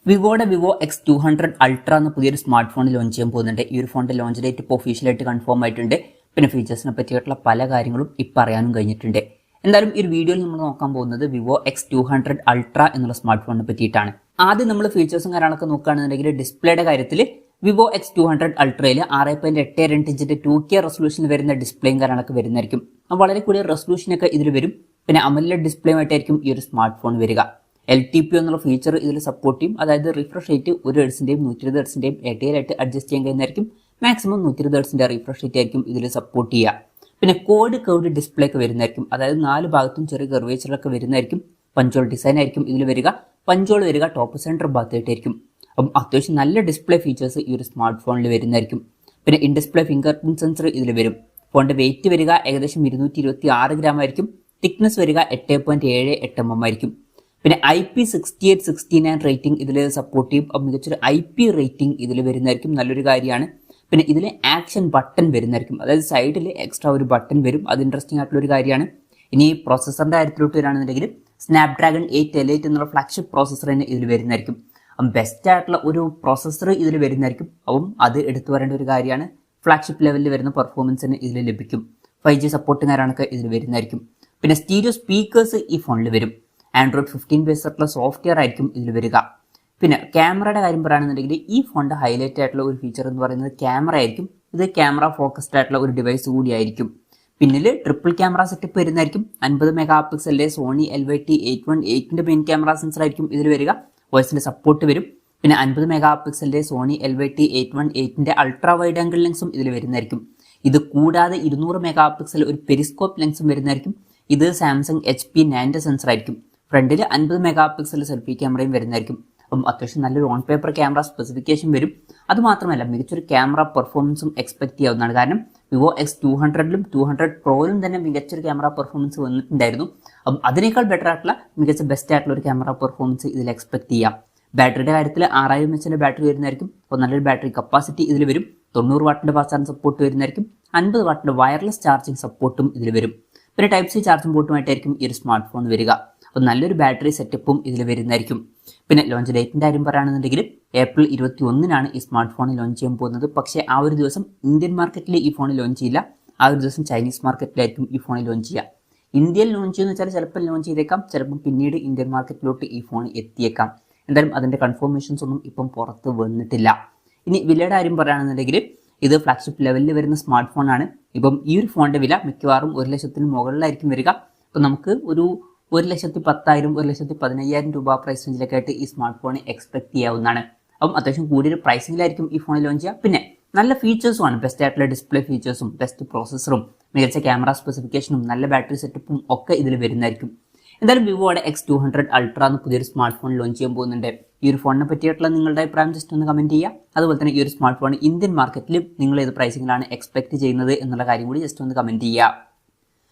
വിവോയുടെ Vivo X200 ultra എന്ന പുതിയൊരു smart phone launch ചെയ്യാൻ പോകുന്നുണ്ട്. ഈ ഒരു ഫോണിന്റെ ലോഞ്ച് ഡേറ്റ് ഇപ്പോൾ ഒഫീഷ്യലായിട്ട് കൺഫേം ആയിട്ടുണ്ട്. പിന്നെ ഫീച്ചേഴ്സിനെ പറ്റിയിട്ടുള്ള പല കാര്യങ്ങളും ഇപ്പോൾ അറിയാനും കഴിഞ്ഞിട്ടുണ്ട്. എന്തായാലും ഈ ഒരു വീഡിയോയിൽ നമ്മൾ നോക്കാൻ പോകുന്നത് വിവോ X200 അൾട്ര എന്നുള്ള സ്മാർട്ട് ഫോണിനെ പറ്റിയിട്ടാണ്. ആദ്യം നമ്മൾ ഫീച്ചേഴ്സും കാര്യങ്ങളൊക്കെ നോക്കുകയാണെന്നുണ്ടെങ്കിൽ ഡിസ്പ്ലേയുടെ കാര്യത്തിൽ വിവോ X200 അൾട്രയിൽ 6.82 ഇഞ്ചിന്റെ 2K റെസൊല്യൂഷൻ വരുന്ന ഡിസ്പ്ലേയും കാര്യങ്ങളൊക്കെ വരുന്നതായിരിക്കും. വളരെ കൂടിയ റെസൊല്യൂഷനൊക്കെ ഇതിൽ വരും. പിന്നെ AMOLED ഡിസ്പ്ലേയുമായിട്ടായിരിക്കും ഈ ഒരു സ്മാർട്ട് ഫോൺ വരിക. LTP എന്നുള്ള ഫീച്ചർ ഇതിൽ സപ്പോർട്ട് ചെയ്യും. അതായത് റിഫ്രഷ് റേറ്റ് 1 ഹെർട്സിന്റെയും 120 ഹെർട്സിന്റെയും ഇടയിലായിട്ട് അഡ്ജസ്റ്റ് ചെയ്യാൻ കഴിയുന്നതായിരിക്കും. മാക്സിമം 120 ഹെർട്സിന്റെ റിഫ്രഷ് റേറ്റ് ആയിരിക്കും ഇതിൽ സപ്പോർട്ട് ചെയ്യുക. പിന്നെ കർവ്ഡ് ഡിസ്പ്ലേ ഒക്കെ വരുന്നതായിരിക്കും. അതായത് 4 ഭാഗത്തും ചെറിയ കർവേച്ചറൊക്കെ വരുന്നതായിരിക്കും. പഞ്ചോൾ ഡിസൈൻ ആയിരിക്കും ഇതിൽ വരിക. പഞ്ചോൾ വരിക ടോപ്പ് സെന്റർ ഭാഗത്തായിട്ടായിരിക്കും. അപ്പം അത്യാവശ്യം നല്ല ഡിസ്പ്ലേ ഫീച്ചേഴ്സ് ഈ ഒരു സ്മാർട്ട് ഫോണിൽ വരുന്നതായിരിക്കും. പിന്നെ in display finger print sensor ഇതിൽ വരും. ഫോണിന്റെ വെയിറ്റ് വരിക ഏകദേശം 226 ഗ്രാം ആയിരിക്കും. തിക്നെസ് വരിക 8.78 mm ആയിരിക്കും. പിന്നെ IP6869 റേറ്റിംഗ് ഇതിൽ സപ്പോർട്ട് ചെയ്യും. മികച്ചൊരു IP റേറ്റിംഗ് ഇതിൽ വരുന്നതായിരിക്കും. നല്ലൊരു കാര്യമാണ്. പിന്നെ ഇതിൽ ആക്ഷൻ ബട്ടൺ വരുന്നതായിരിക്കും. അതായത് സൈഡിൽ എക്സ്ട്രാ ഒരു ബട്ടൺ വരും. അത് ഇൻട്രസ്റ്റിംഗ് ആയിട്ടുള്ള ഒരു കാര്യമാണ്. ഇനി പ്രോസസ്സറിന്റെ കാര്യത്തിലോട്ട് വരികയാണെന്നുണ്ടെങ്കിൽ സ്നാപ്ഡ്രാഗൺ 8L8 എന്നുള്ള ഫ്ലാഗ്ഷിപ്പ് പ്രോസസ്സർ തന്നെ ഇതിൽ വരുന്നതായിരിക്കും. ബെസ്റ്റ് ആയിട്ടുള്ള ഒരു പ്രോസസ്സർ ഇതിൽ വരുന്നതായിരിക്കും. അപ്പം അത് എടുത്തു വരേണ്ട ഒരു കാര്യമാണ്. ഫ്ലാഗ്ഷിപ്പ് ലെവലിൽ വരുന്ന പെർഫോമൻസിന് ഇതിൽ ലഭിക്കും. 5G സപ്പോർട്ടും കാര്യങ്ങളൊക്കെ ഇതിൽ വരുന്നതായിരിക്കും. പിന്നെ സ്റ്റീരിയോ സ്പീക്കേഴ്സ് ഈ ഫോണിൽ വരും. Android 15 ബേസ് ആയിട്ടുള്ള സോഫ്റ്റ്വെയർ ആയിരിക്കും ഇതിൽ വരിക. പിന്നെ ക്യാമറയുടെ കാര്യം പറയുകയാണെന്നുണ്ടെങ്കിൽ ഈ ഫോണിന്റെ ഹൈലൈറ്റ് ആയിട്ടുള്ള ഒരു ഫീച്ചർ എന്ന് പറയുന്നത് ക്യാമറ ആയിരിക്കും. ഇത് ക്യാമറ ഫോക്കസ്ഡ് ആയിട്ടുള്ള ഒരു ഡിവൈസ് കൂടിയായിരിക്കും. പിന്നിൽ ട്രിപ്പിൾ ക്യാമറ സെറ്റപ്പ് വരുന്നതായിരിക്കും. 50 മെഗാ പിക്സലിന്റെ സോണി LYT-818ന്റെ മെയിൻ ക്യാമറ സെൻസർ ആയിരിക്കും ഇതിൽ വരിക. വോയിസിന്റെ സപ്പോർട്ട് വരും. പിന്നെ 50 മെഗാ പിക്സലിന്റെ സോണി LYT-818ന്റെ അൾട്രാ വൈഡ് ആംഗിൾ ലെൻസും ഇതിൽ വരുന്നതായിരിക്കും. ഇത് കൂടാതെ 200 മെഗാ പിക്സൽ ഒരു പെരിസ്കോപ്പ് ലെൻസും വരുന്നതായിരിക്കും. ഇത് സാംസങ് HP9 സെൻസർ ആയിരിക്കും. ഫ്രണ്ടിൽ 50 മെഗാ പിക്സൽ സെൽഫി ക്യാമറയും വരുന്നതായിരിക്കും. അപ്പം അത്യാവശ്യം നല്ലൊരു ഓൺ പേപ്പർ ക്യാമറ സ്പെസിഫിക്കേഷൻ വരും. അതുമാത്രമല്ല മികച്ചൊരു ക്യാമറ പെർഫോമൻസും എക്സ്പെക്ട് ചെയ്യാവുന്നതാണ്. കാരണം വിവോ X200ലും 200 പ്രോയിലും തന്നെ മികച്ചൊരു ക്യാമറ പെർഫോമൻസ് വന്നിട്ടുണ്ടായിരുന്നു. അപ്പം അതിനേക്കാൾ ബെറ്റർ ആയിട്ടുള്ള മികച്ച ബെസ്റ്റ് ആയിട്ടുള്ള ഒരു ക്യാമറ പെർഫോമൻസ് ഇതിൽ എക്സ്പെക്ട് ചെയ്യാം. ബാറ്ററിയുടെ കാര്യത്തിൽ 6000 mAh ബാറ്ററി വരുന്നതായിരിക്കും. അപ്പോൾ നല്ലൊരു ബാറ്ററി കപ്പാസിറ്റി ഇതിൽ വരും. 90 വാട്ടിന്റെ ഫാസ്റ്റ് ചാർജിംഗ് സപ്പോർട്ട് വരുന്നതായിരിക്കും. 50 വാട്ടിന്റെ വയർലെസ് ചാർജിംഗ് സപ്പോർട്ടും ഇതിൽ വരും. പിന്നെ Type-C ചാർജിംഗ് പോർട്ടുമായിട്ടായിരിക്കും ഈ ഒരു സ്മാർട്ട് ഫോൺ വരിക. അപ്പോൾ നല്ലൊരു ബാറ്ററി സെറ്റപ്പും ഇതിൽ വരുന്നതായിരിക്കും. പിന്നെ ലോഞ്ച് ഡേറ്റിന്റെ കാര്യം പറയുകയാണെന്നുണ്ടെങ്കിൽ ഏപ്രിൽ 21-നാണ് ഈ സ്മാർട്ട് ഫോൺ ലോഞ്ച് ചെയ്യാൻ പോകുന്നത്. പക്ഷേ ആ ഒരു ദിവസം ഇന്ത്യൻ മാർക്കറ്റിൽ ഈ ഫോൺ ലോഞ്ച് ചെയ്യില്ല. ആ ഒരു ദിവസം ചൈനീസ് മാർക്കറ്റിലായിരിക്കും ഈ ഫോൺ ലോഞ്ച് ചെയ്യുക. ഇന്ത്യയിൽ ലോഞ്ച് ചെയ്യുന്ന വെച്ചാൽ ചിലപ്പോൾ ലോഞ്ച് ചെയ്തേക്കാം, ചിലപ്പം പിന്നീട് ഇന്ത്യൻ മാർക്കറ്റിലോട്ട് ഈ ഫോൺ എത്തിയേക്കാം. എന്തായാലും അതിന്റെ കൺഫർമേഷൻസ് ഒന്നും ഇപ്പം പുറത്ത് വന്നിട്ടില്ല. ഇനി വിലയുടെ കാര്യം പറയുകയാണെന്നുണ്ടെങ്കിൽ ഇത് ഫ്ലാഗ്ഷിപ്പ് ലെവലിൽ വരുന്ന സ്മാർട്ട് ഫോണാണ്. ഇപ്പം ഈ ഒരു ഫോണിന്റെ വില മിക്കവാറും 1 ലക്ഷത്തിന് മുകളിലായിരിക്കും വരിക. അപ്പം നമുക്ക് ഒരു 1,10,000 1,15,000 രൂപ പ്രൈസ് റേഞ്ചിലൊക്കെ ആയിട്ട് ഈ സ്മാർട്ട് ഫോൺ എക്സ്പെക്ട് ചെയ്യാവുന്നതാണ്. അപ്പം അത്യാവശ്യം കൂടിയൊരു പ്രൈസിംഗിലായിരിക്കും ഈ ഫോൺ ലോഞ്ച് ചെയ്യുക. പിന്നെ നല്ല ഫീച്ചേഴ്സുമാണ്. ബെസ്റ്റ് ആയിട്ടുള്ള ഡിസ്പ്ലേ ഫീച്ചേഴ്സും ബെസ്റ്റ് പ്രോസസ്സറും മികച്ച ക്യാമറ സ്പെസിഫിക്കേഷനും നല്ല ബാറ്ററി സെറ്റപ്പും ഒക്കെ ഇതിൽ വരുന്നതായിരിക്കും. എന്തായാലും വിവോയുടെ X200 അൾട്ര എന്ന പുതിയൊരു സ്മാർട്ട് ഫോൺ ലോഞ്ച് ചെയ്യാൻ പോകുന്നുണ്ട്. ഈ ഒരു ഫോണിനെ പറ്റിയിട്ടുള്ള നിങ്ങളുടെ അഭിപ്രായം ജസ്റ്റ് ഒന്ന് കമന്റ് ചെയ്യുക. അതുപോലെ തന്നെ ഈ ഒരു സ്മാർട്ട് ഫോൺ ഇന്ത്യൻ മാർക്കറ്റിൽ നിങ്ങൾ ഏത് പ്രൈസിംഗിലാണ് എക്സ്പെക്ട് ചെയ്യുന്നത് എന്നുള്ള കാര്യം കൂടി ജസ്റ്റ് ഒന്ന് കമന്റ് ചെയ്യുക.